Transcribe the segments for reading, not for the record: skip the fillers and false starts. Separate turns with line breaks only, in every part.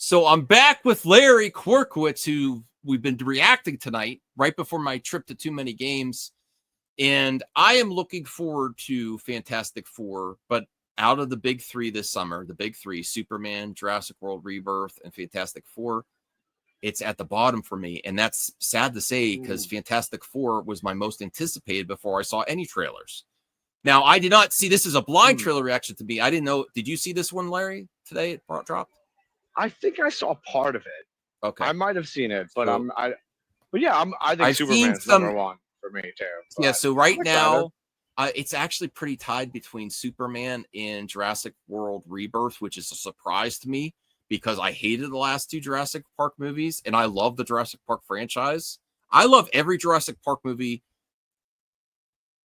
So I'm back with Larry Quirkwitz, who we've been reacting tonight, right before my trip to Too Many Games. And I am looking forward to Fantastic Four, but out of the big three this summer, the big three, Superman, Jurassic World Rebirth, and Fantastic Four, it's at the bottom for me. And that's sad to say because Fantastic Four was my most anticipated before I saw any trailers. Now, I did not see this as a blind trailer reaction to me. I didn't know. Did you see this one, Larry, today? It dropped?
I think I saw part of it.
Okay.
I might have seen it, but
So,
I think
I've
Superman's number one for me too.
Yeah, so right now, it's actually pretty tied between Superman and Jurassic World Rebirth, which is a surprise to me because I hated the last two Jurassic Park movies, and I love the Jurassic Park franchise. I love every Jurassic Park movie,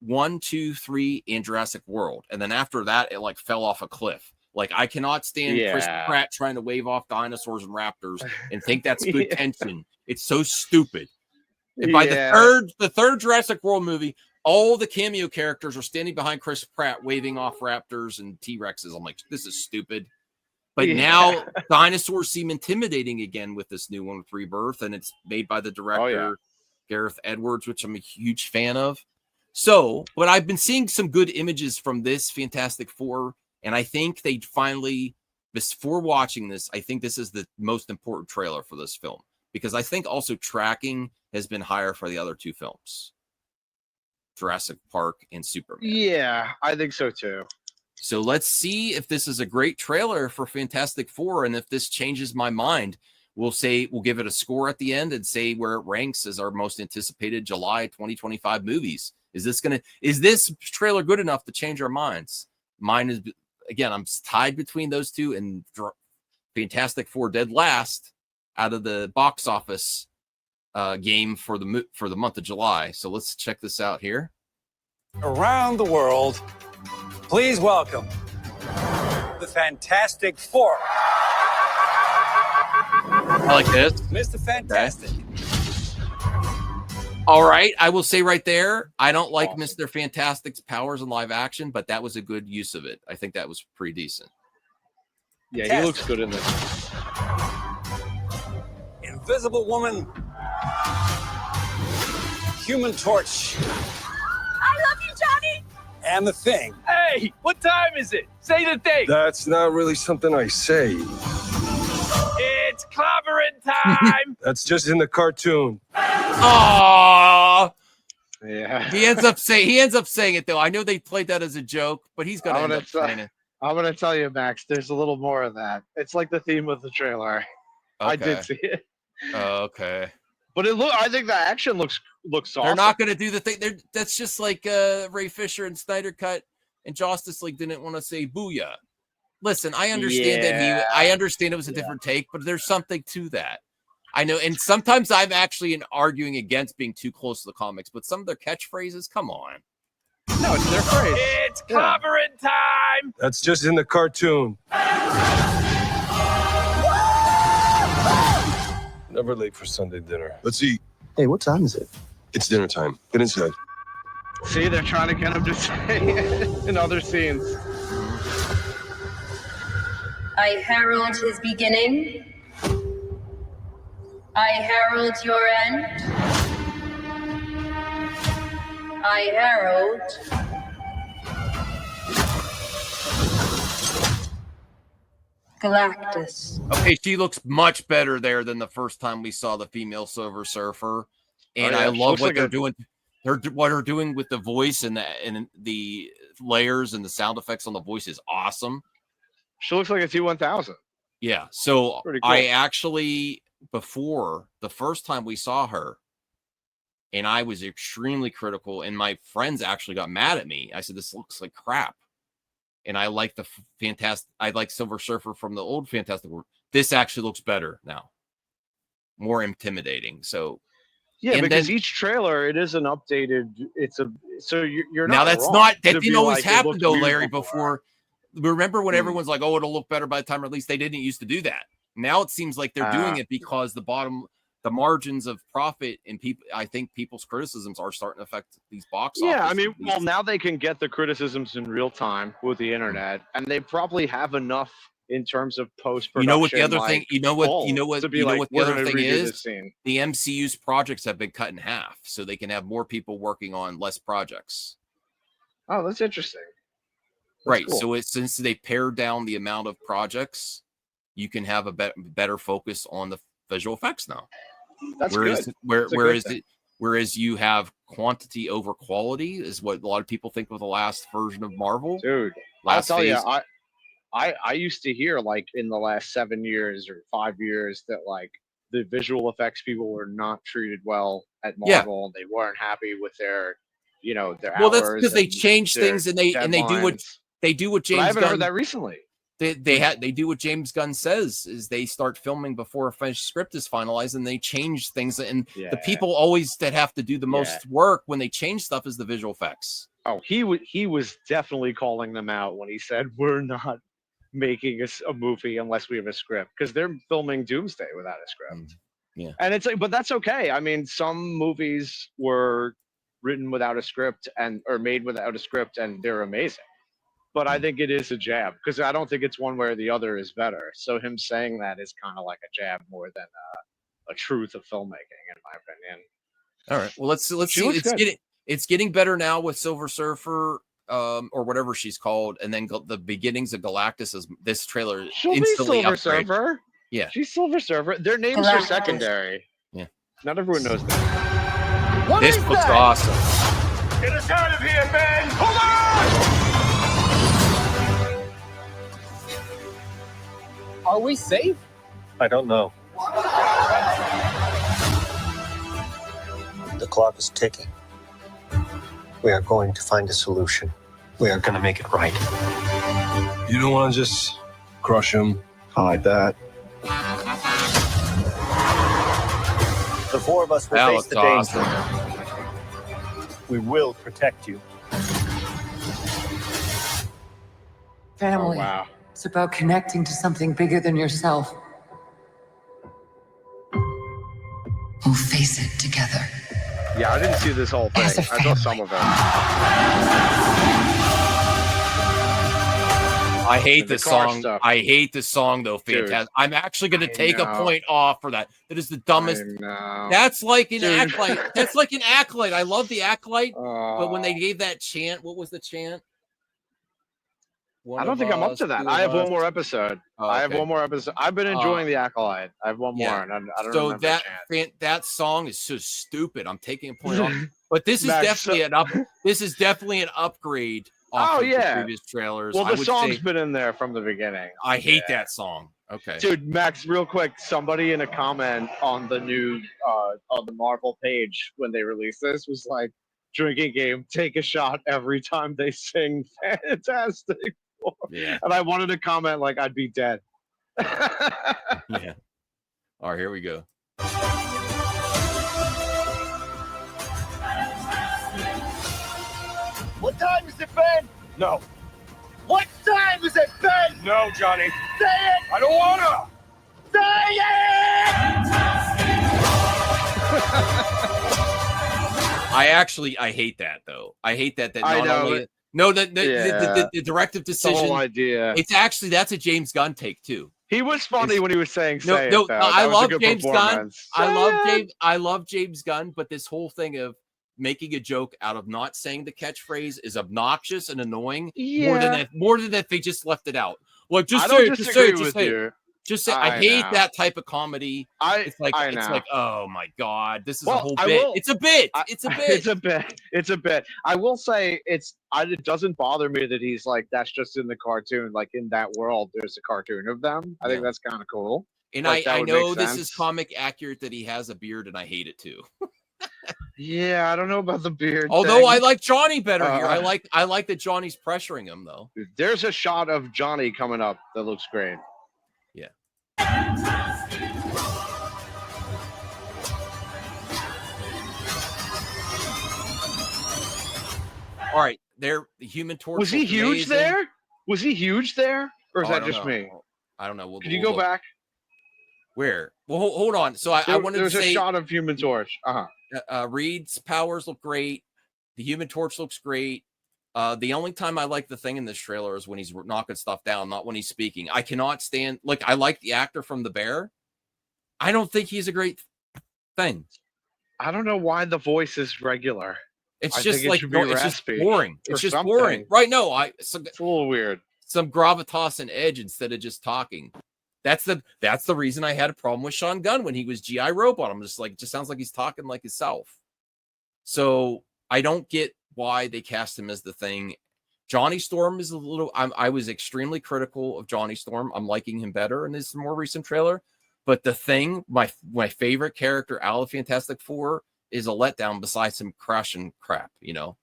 1, 2, 3, and Jurassic World. And then after that, it like fell off a cliff. Like, I cannot stand Chris Pratt trying to wave off dinosaurs and raptors and think that's good tension. It's so stupid. And by the third Jurassic World movie, all the cameo characters are standing behind Chris Pratt waving off raptors and T-Rexes. I'm like, this is stupid. But now dinosaurs seem intimidating again with this new one with Rebirth, and it's made by the director Gareth Edwards, which I'm a huge fan of. So, but I've been seeing some good images from this Fantastic Four. And I think they finally, before watching this, I think this is the most important trailer for this film. Because I think also tracking has been higher for the other two films. Jurassic Park and Superman.
Yeah, I think so too.
So let's see if this is a great trailer for Fantastic Four. And if this changes my mind, we'll give it a score at the end and say where it ranks as our most anticipated July 2025 movies. Is this trailer good enough to change our minds? Mine is... Again, I'm tied between those two, and Fantastic Four dead last out of the box office game for the month of July. So let's check this out here.
Around the world, please welcome the Fantastic Four.
I like this.
Mr. Fantastic.
Okay. All right, I will say right there, I don't like Mr. Fantastic's powers in live action, but that was a good use of it. I think that was pretty decent.
Yeah, he looks good in this.
Invisible Woman. Human Torch.
I love you, Johnny.
And the Thing.
Hey, what time is it? Say the thing.
That's not really something I say.
It's clobbering time.
That's just in the cartoon.
Aww.
Yeah.
He ends up saying it though. I know they played that as a joke, but he's gonna end up saying it.
I'm gonna tell you, Max. There's a little more of that. It's like the theme of the trailer.
Okay.
I did see it.
Okay.
But I think the action looks awesome.
They're not gonna do the thing. That's just like Ray Fisher and Snyder Cut and Justice League didn't want to say booyah. Listen, I understand I understand it was a different take, but there's something to that. I know, and sometimes I'm actually arguing against being too close to the comics, but some of their catchphrases, come on.
No, it's their phrase.
It's clobbering time.
That's just in the cartoon. Never late for Sunday dinner. Let's eat.
Hey, what time is it?
It's dinner time. Get inside.
See, they're trying to get him to say it in other scenes.
I herald his beginning. I herald your end. I herald Galactus.
Okay, she looks much better there than the first time we saw the female Silver Surfer, and I love what they're doing. What they're doing with the voice and the layers and the sound effects on the voice is awesome.
She looks like a T-1000.
Yeah. So
cool.
I actually, before the first time we saw her, and I was extremely critical, and my friends actually got mad at me. I said, this looks like crap. And I like I like Silver Surfer from the old Fantastic World. This actually looks better now. More intimidating. So
yeah, because each trailer it is an updated. You're not
now that's
wrong
not that
to
didn't
be
always
like,
happen though, Larry. Before, remember when everyone's like, "Oh, it'll look better by the time release." They didn't used to do that. Now it seems like they're doing it because the margins of profit and people. I think people's criticisms are starting to affect these box office.
Yeah, I mean, now they can get the criticisms in real time with the internet, and they probably have enough in terms of post
You
production.
know what the other thing? You know what? You know what?
To be
You know
like,
what the
we're
other
gonna
thing
redo
is?
this scene.
The MCU's projects have been cut in half, so they can have more people working on less projects.
Oh, that's interesting. That's
Right.
cool.
So it's since they pared down the amount of projects, you can have a better focus on the visual effects now.
That's
whereas
good.
where,
That's a good
whereas
thing.
it, whereas you have quantity over quality is what a lot of people think of the last version of Marvel.
Dude,
Last
I'll tell you,
phase.
I used to hear like in the last 7 years or 5 years that like the visual effects people were not treated well at
Yeah.
Marvel. They weren't happy with their, their
Well, that's
hours.
because they
and
change
their
things and they do what
deadlines.
they do what
But I
James
haven't
Gunn
heard that recently.
they do what James Gunn says is they start filming before a finished script is finalized and they change things, and
Yeah.
the people always that have to do the
Yeah.
most work when they change stuff is the visual effects.
Oh, he was definitely calling them out when he said we're not making a movie unless we have a script because they're filming Doomsday without a script.
Yeah.
And it's like, but that's okay. I mean, some movies were written without a script or made without a script, and they're amazing. But I think it is a jab because I don't think it's one way or the other is better. So him saying that is kind of like a jab more than a truth of filmmaking, in my opinion.
All right. Well, let's
She
see.
looks good.
It's getting better now with Silver Surfer, or whatever she's called, and then the beginnings of Galactus is this trailer
She'll be
instantly
Silver
upgrade.
Surfer.
Yeah.
She's Silver Surfer. Their names are secondary.
Yeah.
Not everyone knows that.
What
This
is
looks
that?
awesome.
Get us out of here, Ben! Hold on!
Are we safe?
I don't know. The clock is ticking. We are going to find a solution. We are going to make it right.
You don't want to just crush him.
I like that. The four of us will
That
face
looks
the
awesome.
danger. We will protect you.
Family.
Oh, wow.
It's about connecting to something bigger than yourself. We'll face it together.
Yeah, I didn't see this whole thing.
As a
I saw some of it.
I hate
The
this
car
song.
stuff.
I hate this song though.
Dude,
Fantastic. I'm actually going to
I
take a
know.
point off for that. That is the dumbest.
I know.
That's like an
Dude.
acolyte. That's like an acolyte. I love the acolyte, but when they
Uh,
gave that chant, what was the chant? One
I don't
of
think I'm up
us,
to that.
two
I
of
have one
us.
more episode.
Oh,
I have
okay.
one more episode. I've been enjoying the Acolyte. I have one more,
yeah.
and I don't
So
remember
that
the chant.
that song is so stupid. I'm taking a point off, but this is
Max,
definitely an up. This is definitely an upgrade off
Oh,
of
yeah.
the previous trailers.
Well,
I
the
would
song's
say
been in there from the beginning.
I hate
Yeah.
that song. Okay.
Dude, Max, real quick, somebody in a comment on the new on the Marvel page when they released this was like, drinking game, take a shot every time they sing Fantastic Four.
Yeah.
And I wanted to comment like I'd be dead.
Yeah. All right, here we go.
What time is it, Ben?
No.
What time is it, Ben?
No, Johnny.
Say it!
I don't wanna.
Say
I hate that though. I hate that
I
not
know
only
it.
no that the,
Yeah.
the directive
The
decision.
whole idea.
It's actually that's a James Gunn take too.
He was funny when he was saying
No,
say
no,
it, though.
I
That was a
love
good
James Gunn.
performance.
I love James Gunn, but this whole thing of making a joke out of not saying the catchphrase is obnoxious and annoying. More than if they just left it out. Well, just
I
say
don't
it, just
disagree
say it, just
with
say it.
you.
Just say I hate
know.
that type of comedy. It's like
I
it's
know.
like, oh my god, this is a
Well,
whole
I
bit.
will-
It's a bit.
I-
It's a bit.
It's a bit. It's a bit. I will say it doesn't bother me that he's like that's just in the cartoon. Like in that world, there's a cartoon of them. I think
Yeah.
that's kind of cool.
And
Like, that
I
would
know
make
this
sense.
is comic accurate that he has a beard, and I hate it too.
Yeah, I don't know about the beard.
Although
thing.
I like Johnny better here.
Uh,
I like that Johnny's pressuring him though.
There's a shot of Johnny coming up that looks great.
Yeah. All right, there. The Human Torch
Was he
looked
huge
amazing.
there? Was he huge there, or is
Oh, I
that
don't
just
know.
me?
I don't know. We'll,
Could you
we'll
go
look.
back?
Where? Well, hold on. So I wanted to
There's
say
a shot of Human Torch.
Reed's powers look great. The Human Torch looks great. The only time I like the Thing in this trailer is when he's knocking stuff down, not when he's speaking. I cannot stand, like, I like the actor from The Bear. I don't think he's a great Thing.
I don't know why the voice is regular.
It's
I
just
think it
like,
should be
it's just
raspy
boring.
or
It's just
something.
boring. Right. No,
It's a little weird.
some gravitas and edge instead of just talking. That's the reason I had a problem with Sean Gunn when he was G.I. Robot. I'm just like, it just sounds like he's talking like himself. So I don't get why they cast him as the Thing. Johnny Storm is a little, I was extremely critical of Johnny Storm. I'm liking him better in this more recent trailer. But the Thing, my favorite character out of Fantastic Four, is a letdown besides some crashing crap, you know?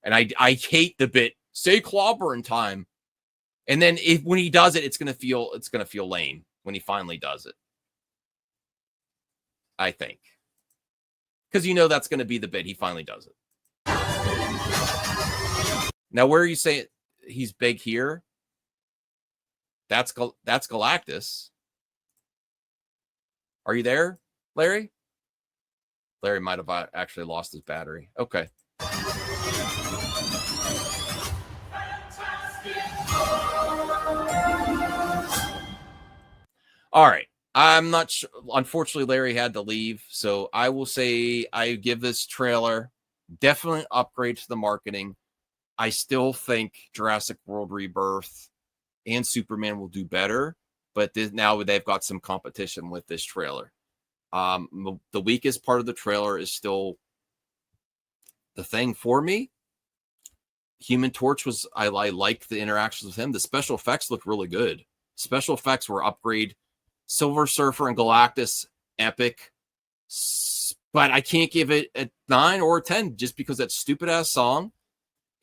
And I hate the bit, say clobber in time. And then when he does it, it's gonna feel lame when he finally does it. I think. Because you know that's gonna be the bit. He finally does it. Now, where you say he's big here, that's Galactus. Are you there, Larry? Larry might have actually lost his battery. Okay. All right. I'm not sure. Unfortunately, Larry had to leave. So I will say I give this trailer definitely an upgrade to the marketing. I still think Jurassic World Rebirth and Superman will do better. But now they've got some competition with this trailer. The weakest part of the trailer is still the Thing for me. Human Torch was, I liked the interactions with him. The special effects look really good. Special effects were upgrade. Silver Surfer and Galactus, epic. But I can't give it a 9 or a 10 just because that stupid ass song.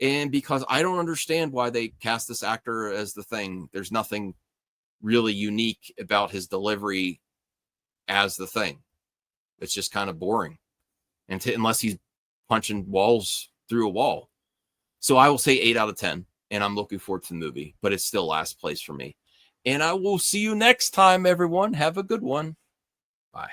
And because I don't understand why they cast this actor as the Thing. There's nothing really unique about his delivery as the Thing. It's just kind of boring. And unless he's punching walls through a wall. So I will say 8 out of 10. And I'm looking forward to the movie. But it's still last place for me. And I will see you next time, everyone. Have a good one. Bye.